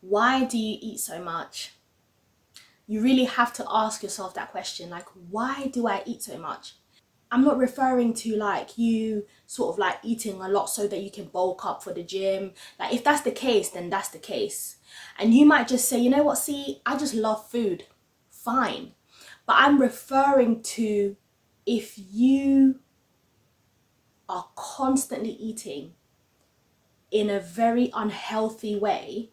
why do you eat so much? You really have to ask yourself that question, like, why do I eat so much? I'm not referring to like you sort of like eating a lot so that you can bulk up for the gym. Like if that's the case, then that's the case. And you might just say, you know what, see, I just love food. Fine. But I'm referring to if you are constantly eating in a very unhealthy way,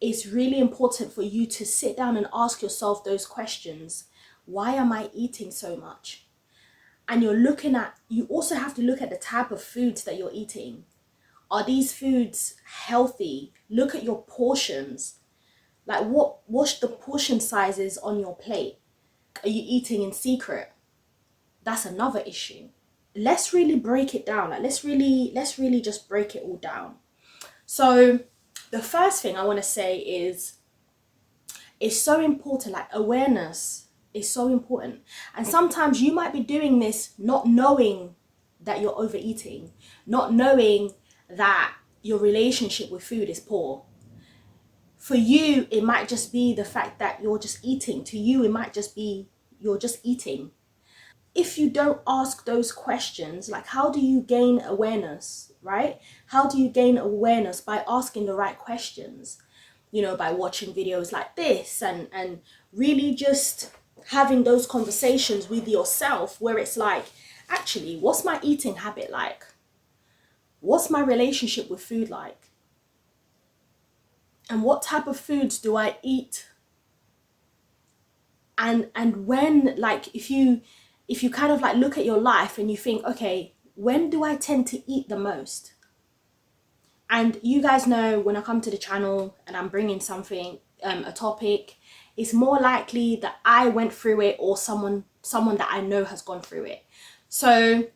it's really important for you to sit down and ask yourself those questions. Why am I eating so much? And you also have to look at the type of foods that you're eating. Are these foods healthy? Look at your portions. Like what's the portion sizes on your plate? Are you eating in secret? That's another issue. Let's really break it down. Like let's really just break it all down. So the first thing I want to say is it's so important, like awareness is so important. And sometimes you might be doing this not knowing that you're overeating, not knowing that your relationship with food is poor. For you, it might just be the fact that you're just eating. To you, it might just be you're just eating. If you don't ask those questions, like how do you gain awareness, right? How do you gain awareness? By asking the right questions, you know, by watching videos like this and really just having those conversations with yourself where it's like, actually, what's my eating habit like? What's my relationship with food like? And what type of foods do I eat? And when, like, if you kind of like look at your life and you think, okay, when do I tend to eat the most? And you guys know when I come to the channel and I'm bringing something, a topic, it's more likely that I went through it or someone that I know has gone through it. So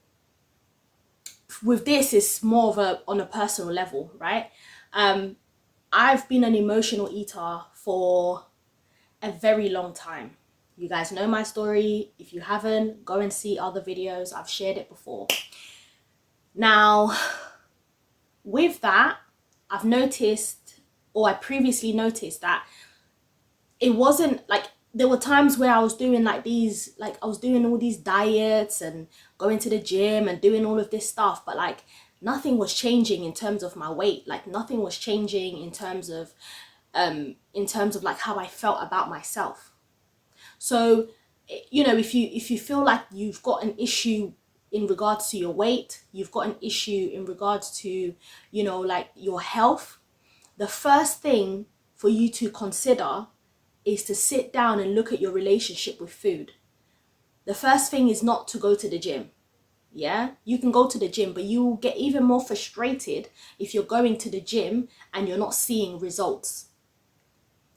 with this, it's more of on a personal level, right? I've been an emotional eater for a very long time. You guys know my story. If you haven't, go and see other videos. I've shared it before. Now, with that, I've noticed, or I previously noticed that it wasn't like, there were times where I was doing like these, like I was doing all these diets and going to the gym and doing all of this stuff, but like nothing was changing in terms of my weight. Like nothing was changing in terms of like how I felt about myself. So, you know, if you feel like you've got an issue in regards to your weight, you've got an issue in regards to, you know, like your health, the first thing for you to consider is to sit down and look at your relationship with food. The first thing is not to go to the gym. Yeah, you can go to the gym, but you will get even more frustrated if you're going to the gym and you're not seeing results.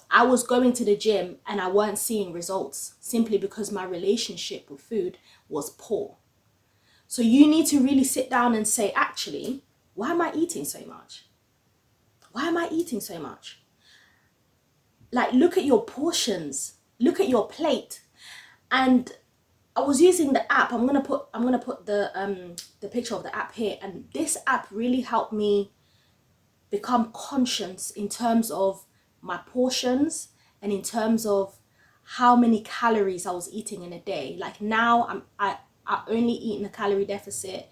I was going to the gym and I weren't seeing results simply because my relationship with food was poor. So you need to really sit down and say, actually, why am I eating so much? Why am I eating so much? Like, look at your portions, look at your plate. And I was using the app. I'm gonna put the picture of the app here, and this app really helped me become conscious in terms of my portions and in terms of how many calories I was eating in a day. Like now I only eat in a calorie deficit,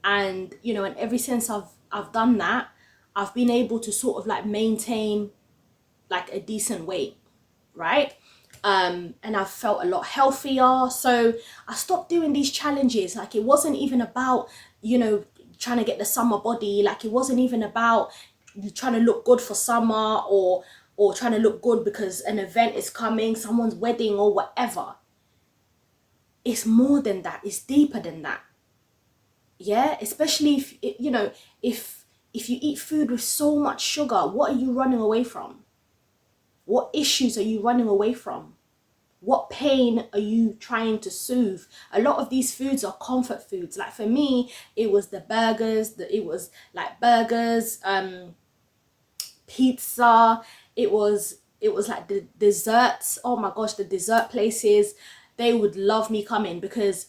and you know, and ever since I've done that, I've been able to sort of like maintain like a decent weight, right? And I've felt a lot healthier. So I stopped doing these challenges. Like it wasn't even about, you know, trying to get the summer body. Like it wasn't even about trying to look good for summer or trying to look good because an event is coming, someone's wedding or whatever. It's more than that. It's deeper than that. Yeah, especially if, you know, if you eat food with so much sugar, what are you running away from? What issues are you running away from? What pain are you trying to soothe? A lot of these foods are comfort foods. Like for me, it was the burgers, pizza, it was like the desserts. Oh my gosh, the dessert places, they would love me coming because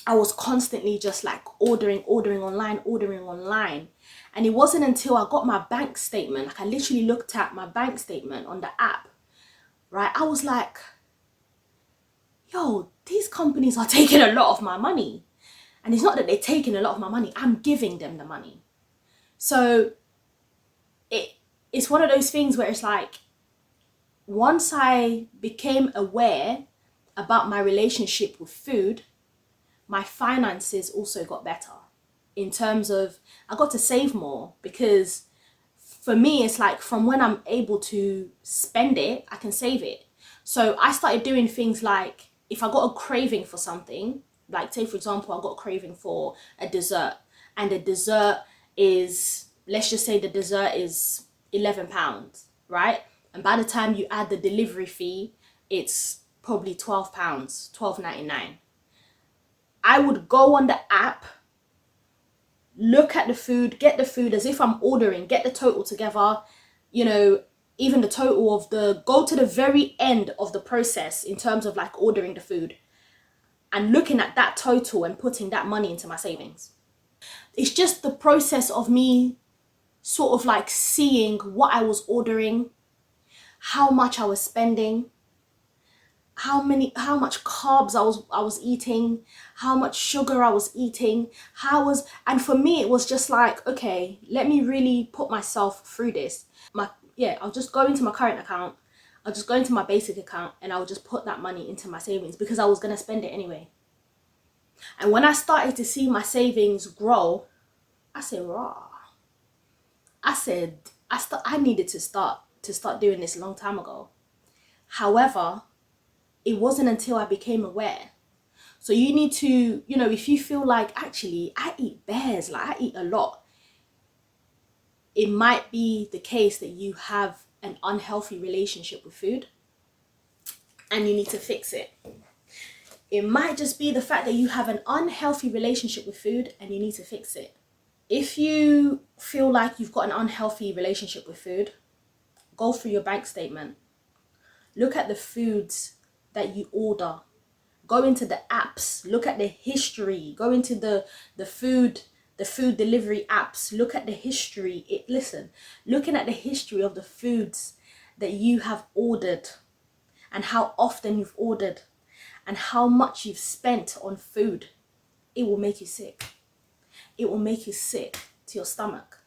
I was constantly just like ordering online. And it wasn't until I got my bank statement, like I literally looked at my bank statement on the app, right? I was like, yo, these companies are taking a lot of my money. And it's not that they're taking a lot of my money, I'm giving them the money. So it's one of those things where it's like, once I became aware about my relationship with food, my finances also got better. In terms of, I got to save more, because for me, it's like from when I'm able to spend it, I can save it. So I started doing things like, if I got a craving for something, like say for example, I got a craving for a dessert, and the dessert is, let's just say the dessert is £11, right? And by the time you add the delivery fee, it's probably £12, £12.99. I would go on the app, look at the food, get the food as if I'm ordering, get the total together, you know, even the total of go to the very end of the process in terms of like ordering the food, and looking at that total and putting that money into my savings. It's just the process of me sort of like seeing what I was ordering, how much I was spending, how much carbs I was eating, how much sugar I was eating, and for me it was just like, okay, let me really put myself through this. I'll just go into my current account, I'll just go into my basic account, and I'll just put that money into my savings, because I was gonna spend it anyway. And when I started to see my savings grow, I said, raw. I needed to start doing this a long time ago. However, it wasn't until I became aware. So you need to, if you feel like, actually, I eat bears, like I eat a lot, it might be the case that you have an unhealthy relationship with food and you need to fix it. It might just be the fact that you have an unhealthy relationship with food and you need to fix it. If you feel like you've got an unhealthy relationship with food, go through your bank statement. Look at the foods that you order. Go into the apps, look at the history, go into the food delivery apps, look at the history. Looking at the history of the foods that you have ordered and how often you've ordered and how much you've spent on food, it will make you sick. It will make you sick to your stomach.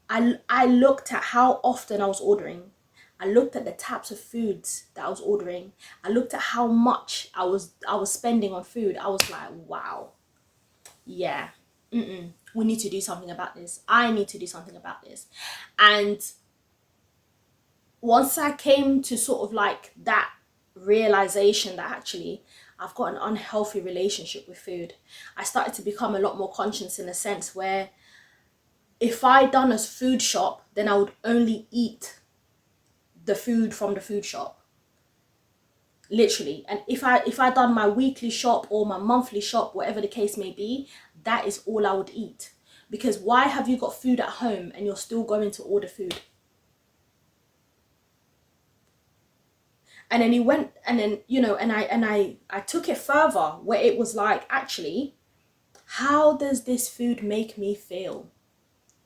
I looked at how often I was ordering. I looked at the types of foods that I was ordering. I looked at how much I was spending on food. I was like, wow, yeah, we need to do something about this. I need to do something about this. And once I came to sort of like that realization that actually I've got an unhealthy relationship with food, I started to become a lot more conscious, in a sense where if I done a food shop, then I would only eat the food from the food shop, literally. And if I done my weekly shop or my monthly shop, whatever the case may be, that is all I would eat. Because why have you got food at home and you're still going to order food? And then I took it further, where it was like, actually, how does this food make me feel?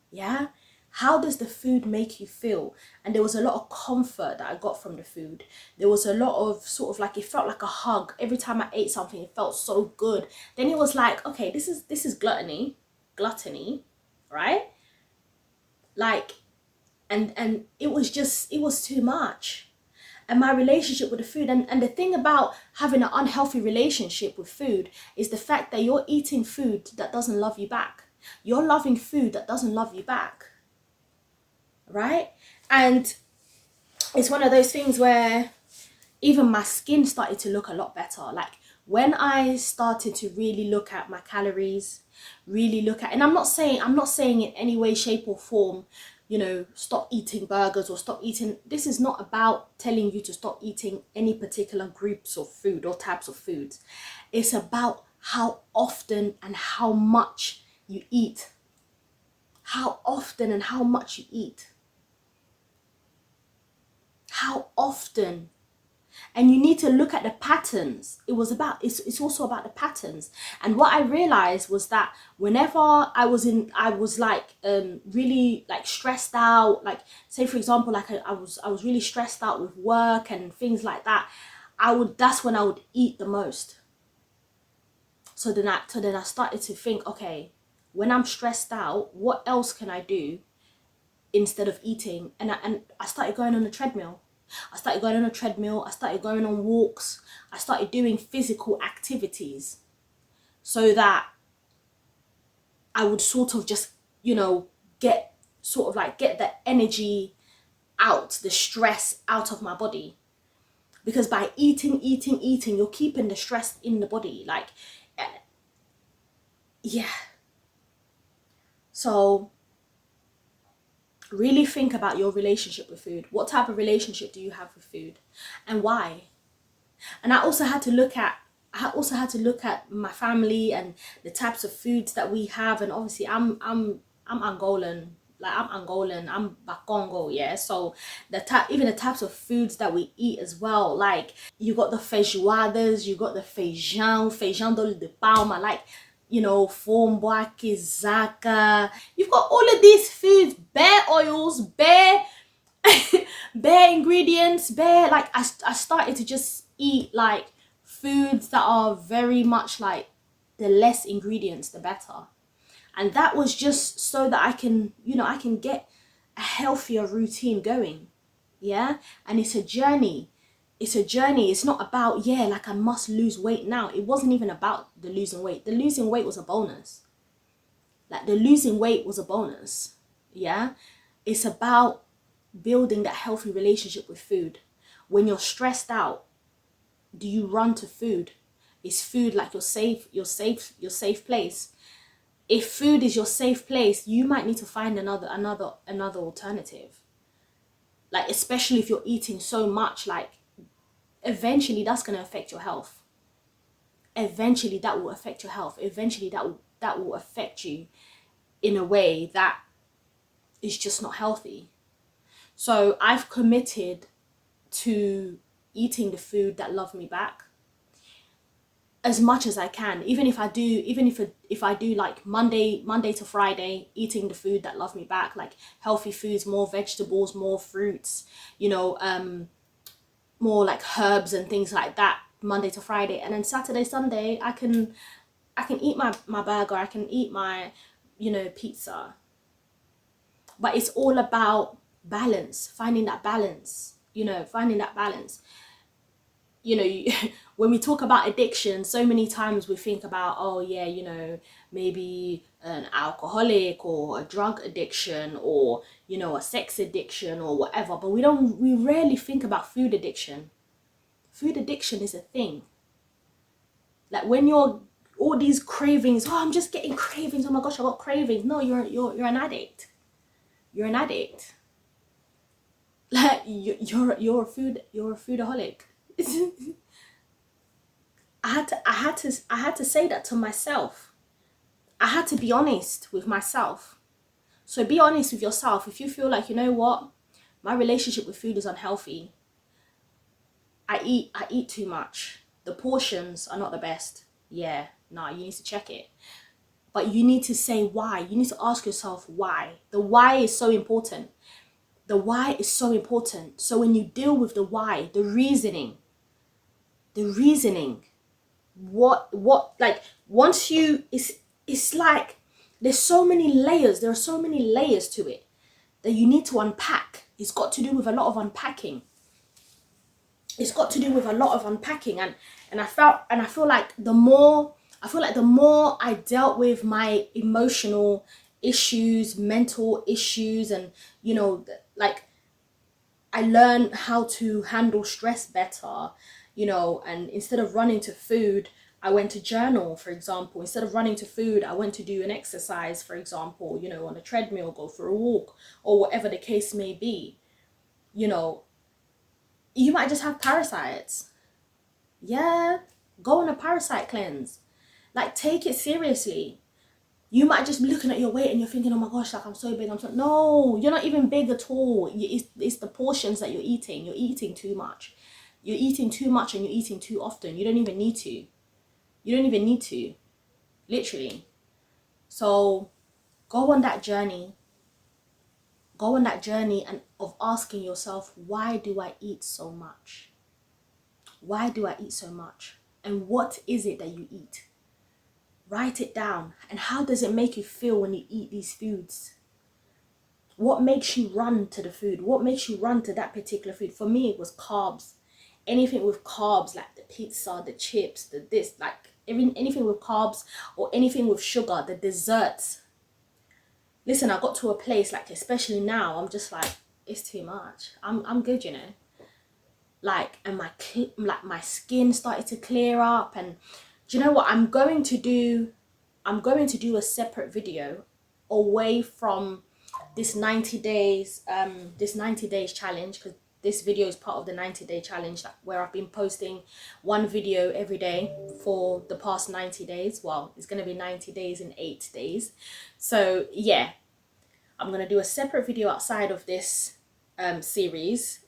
Yeah, how does the food make you feel? And there was a lot of comfort that I got from the food. There was a lot of sort of like, it felt like a hug. Every time I ate something, it felt so good. Then it was like, okay, this is gluttony, right? Like, and it was too much. And my relationship with the food, and the thing about having an unhealthy relationship with food is the fact that you're eating food that doesn't love you back. You're loving food that doesn't love you back, right? And it's one of those things where even my skin started to look a lot better. Like when I started to really look at my calories, and I'm not saying in any way, shape or form, stop eating burgers or stop eating. This is not about telling you to stop eating any particular groups of food or types of foods. It's about how often and how much you eat. How often and how much you eat. How often And you need to look at the patterns. It's also about the patterns. And what I realized was that whenever I was like really like stressed out, like say for example, like I was really stressed out with work and things like that, that's when I would eat the most. So then I started to think, okay, when I'm stressed out, what else can I do instead of eating? And I started going on a treadmill. I started going on walks. I started doing physical activities so that I would sort of just, get the energy out, the stress out of my body. Because by eating, you're keeping the stress in the body. Like, yeah. So really think about your relationship with food. What type of relationship do you have with food, and why? And I also had to look at my family and the types of foods that we have. And obviously I'm Angolan. I'm Bakongo, yeah. So even the types of foods that we eat as well. Like you got the feijoadas, you got the feijão de palma, like fomboa, kizaka. You've got all of these foods, bare oils, bare bare ingredients, bare like I started to just eat like foods that are very much like the less ingredients the better. And that was just so that I can get a healthier routine going. Yeah. And it's a journey. It's not about, like I must lose weight now. It wasn't even about the losing weight. The losing weight was a bonus. Yeah. It's about building that healthy relationship with food. When you're stressed out, do you run to food? Is food like your safe place? If food is your safe place, you might need to find another alternative. Like, especially if you're eating so much, like eventually that's going to affect your health. Eventually that will affect your health. Eventually that will affect you in a way that is just not healthy. So I've committed to eating the food that love me back as much as I can. Even if I do like Monday to Friday, eating the food that love me back, like healthy foods, more vegetables, more fruits, more like herbs and things like that, Monday to Friday. And then Saturday, Sunday, I can eat my burger, I can eat my pizza. But it's all about balance, finding that balance. When we talk about addiction, so many times we think about, oh yeah, maybe an alcoholic or a drug addiction or a sex addiction or whatever, but we rarely think about food addiction. Food addiction is a thing. Like when you're all these cravings, oh, I'm just getting cravings, oh my gosh, I got cravings. No, you're an addict. You're an addict. Like you're a foodaholic. I had to say that to myself. I had to be honest with myself. So be honest with yourself. If you feel like, you know what, my relationship with food is unhealthy, I eat too much, the portions are not the best, you need to check it. But you need to say why. You need to ask yourself why. The why is so important. So when you deal with the why, the reasoning, what like once you it's like there's so many layers. There are so many layers to it that you need to unpack. It's got to do with a lot of unpacking. And I feel like the more I dealt with my emotional issues, mental issues, and like I learned how to handle stress better, and instead of running to food, I went to journal, for example. Instead of running to food, I went to do an exercise, for example, on a treadmill, go for a walk, or whatever the case may be. You might just have parasites. Yeah, go on a parasite cleanse. Like, take it seriously. You might just be looking at your weight and you're thinking, oh my gosh, like I'm so big. No, you're not even big at all. It's the portions that you're eating. You're eating too much. You're eating too much and you're eating too often. You don't even need to. You don't even need to, literally. So go on that journey. Go on that journey and of asking yourself, why do I eat so much? Why do I eat so much? And what is it that you eat? Write it down. And how does it make you feel when you eat these foods? What makes you run to the food? What makes you run to that particular food? For me, it was carbs. Anything with carbs, like the pizza, the chips, the this, like anything with carbs or anything with sugar, the desserts. Listen, I got to a place, like, especially now, I'm just like, it's too much. I'm good, you know. Like, and my skin started to clear up. And do you know what I'm going to do? I'm going to do a separate video away from this 90 days challenge, because this video is part of the 90-day challenge where I've been posting one video every day for the past 90 days. Well, it's going to be 90 days in 8 days. So yeah, I'm going to do a separate video outside of this series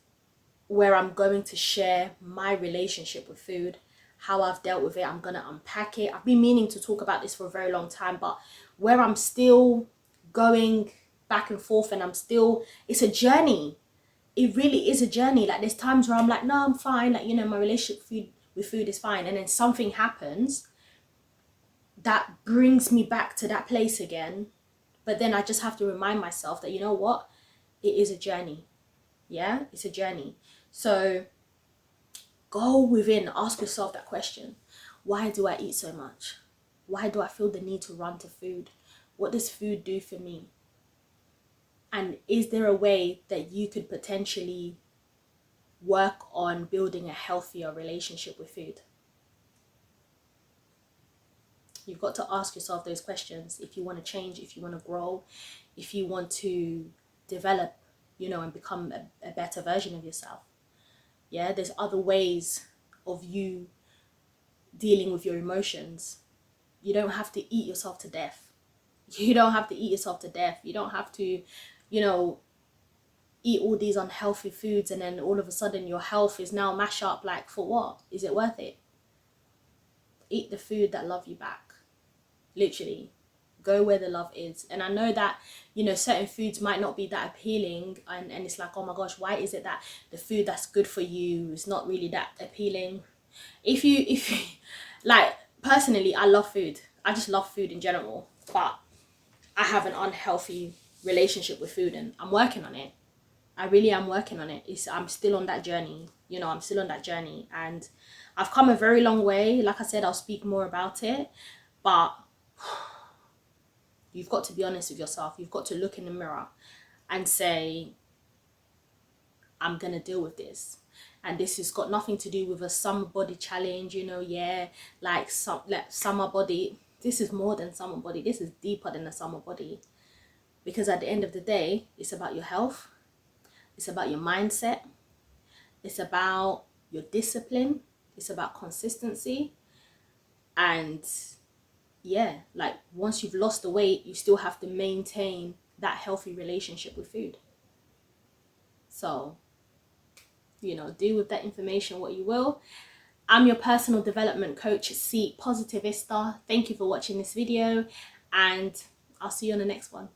where I'm going to share my relationship with food, how I've dealt with it. I'm going to unpack it. I've been meaning to talk about this for a very long time, but where I'm still going back and forth, and it's a journey. It really is a journey. Like, there's times where I'm like, no, I'm fine. Like, you know, my relationship with food is fine. And then something happens that brings me back to that place again. But then I just have to remind myself that, you know what? It is a journey. Yeah, it's a journey. So go within, ask yourself that question. Why do I eat so much? Why do I feel the need to run to food? What does food do for me? And is there a way that you could potentially work on building a healthier relationship with food? You've got to ask yourself those questions if you want to change, if you want to grow, if you want to develop, you know, and become a better version of yourself. Yeah, there's other ways of you dealing with your emotions. You don't have to eat yourself to death. You don't have to eat yourself to death. You don't have to, you know, eat all these unhealthy foods and then all of a sudden your health is now mash up. Like, for what? Is it worth it? Eat the food that love you back. Literally. Go where the love is. And I know that, you know, certain foods might not be that appealing, and it's like, oh my gosh, why is it that the food that's good for you is not really that appealing? If you like, personally, I love food. I just love food in general, but I have an unhealthy relationship with food, and I'm working on it. I really am working on it. I'm still on that journey. You know, I'm still on that journey, and I've come a very long way. Like I said, I'll speak more about it, but you've got to be honest with yourself. You've got to look in the mirror and say, I'm going to deal with this. And this has got nothing to do with a summer body challenge, you know, yeah, like summer body. This is more than summer body. This is deeper than a summer body. Because at the end of the day, it's about your health. It's about your mindset. It's about your discipline. It's about consistency. And yeah, like, once you've lost the weight, you still have to maintain that healthy relationship with food. So, you know, do with that information what you will. I'm your personal development coach, C-Positivista. Thank you for watching this video, and I'll see you on the next one.